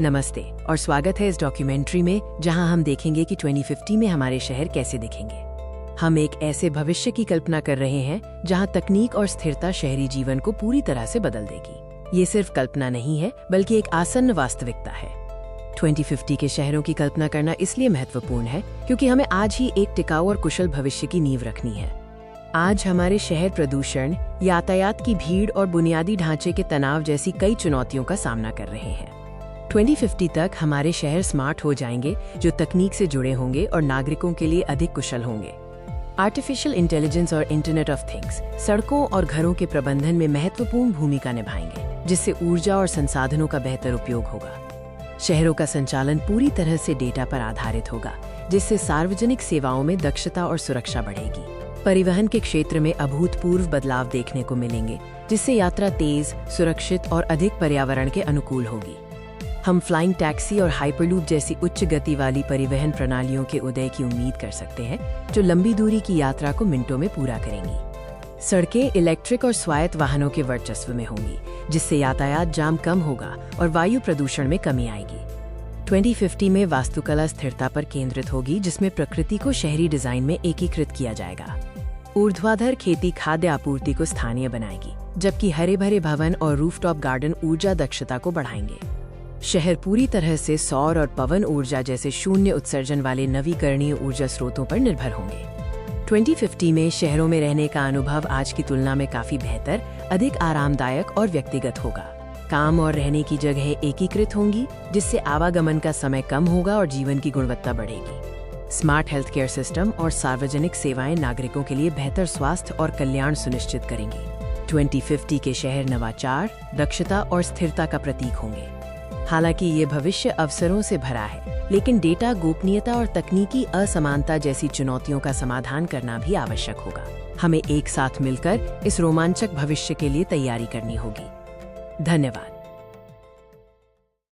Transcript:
नमस्ते और स्वागत है इस डॉक्यूमेंट्री में जहां हम देखेंगे कि 2050 में हमारे शहर कैसे दिखेंगे। हम एक ऐसे भविष्य की कल्पना कर रहे हैं जहां तकनीक और स्थिरता शहरी जीवन को पूरी तरह से बदल देगी। ये सिर्फ कल्पना नहीं है बल्कि एक आसन्न वास्तविकता है। 2050 के शहरों की कल्पना करना इसलिए महत्वपूर्ण है क्योंकि हमें आज ही एक टिकाऊ और कुशल भविष्य की नींव रखनी है। आज हमारे शहर प्रदूषण, यातायात की भीड़ और बुनियादी ढांचे के तनाव जैसी कई चुनौतियों का सामना कर रहे हैं। 2050 तक हमारे शहर स्मार्ट हो जाएंगे, जो तकनीक से जुड़े होंगे और नागरिकों के लिए अधिक कुशल होंगे। आर्टिफिशियल इंटेलिजेंस और इंटरनेट ऑफ थिंग्स सड़कों और घरों के प्रबंधन में महत्वपूर्ण भूमिका निभाएंगे, जिससे ऊर्जा और संसाधनों का बेहतर उपयोग होगा। शहरों का संचालन पूरी तरह से डेटा पर आधारित होगा, जिससे सार्वजनिक सेवाओं में दक्षता और सुरक्षा बढ़ेगी। परिवहन के क्षेत्र में अभूतपूर्व बदलाव देखने को मिलेंगे, जिससे यात्रा तेज, सुरक्षित और अधिक पर्यावरण के अनुकूल होगी। हम फ्लाइंग टैक्सी और हाइपरलूप जैसी उच्च गति वाली परिवहन प्रणालियों के उदय की उम्मीद कर सकते हैं, जो लंबी दूरी की यात्रा को मिनटों में पूरा करेंगी। सड़कें इलेक्ट्रिक और स्वायत्त वाहनों के वर्चस्व में होंगी, जिससे यातायात जाम कम होगा और वायु प्रदूषण में कमी आएगी। 2050 में वास्तुकला स्थिरता पर केंद्रित होगी, जिसमें प्रकृति को शहरी डिजाइन में एकीकृत किया जाएगा। ऊर्ध्वाधर खेती खाद्य आपूर्ति को स्थानीय बनाएगी, जबकि हरे भरे भवन और रूफटॉप गार्डन ऊर्जा दक्षता को बढ़ाएंगे। शहर पूरी तरह से सौर और पवन ऊर्जा जैसे शून्य उत्सर्जन वाले नवीकरणीय ऊर्जा स्रोतों पर निर्भर होंगे। 2050 में शहरों में रहने का अनुभव आज की तुलना में काफी बेहतर, अधिक आरामदायक और व्यक्तिगत होगा। काम और रहने की जगह एकीकृत होंगी, जिससे आवागमन का समय कम होगा और जीवन की गुणवत्ता बढ़ेगी। स्मार्ट हेल्थ केयर सिस्टम और सार्वजनिक सेवाएं नागरिकों के लिए बेहतर स्वास्थ्य और कल्याण सुनिश्चित करेंगी। 2050 के शहर नवाचार, दक्षता और स्थिरता का प्रतीक होंगे। हालांकि ये भविष्य अवसरों से भरा है, लेकिन डेटा गोपनीयता और तकनीकी असमानता जैसी चुनौतियों का समाधान करना भी आवश्यक होगा। हमें एक साथ मिलकर इस रोमांचक भविष्य के लिए तैयारी करनी होगी। धन्यवाद।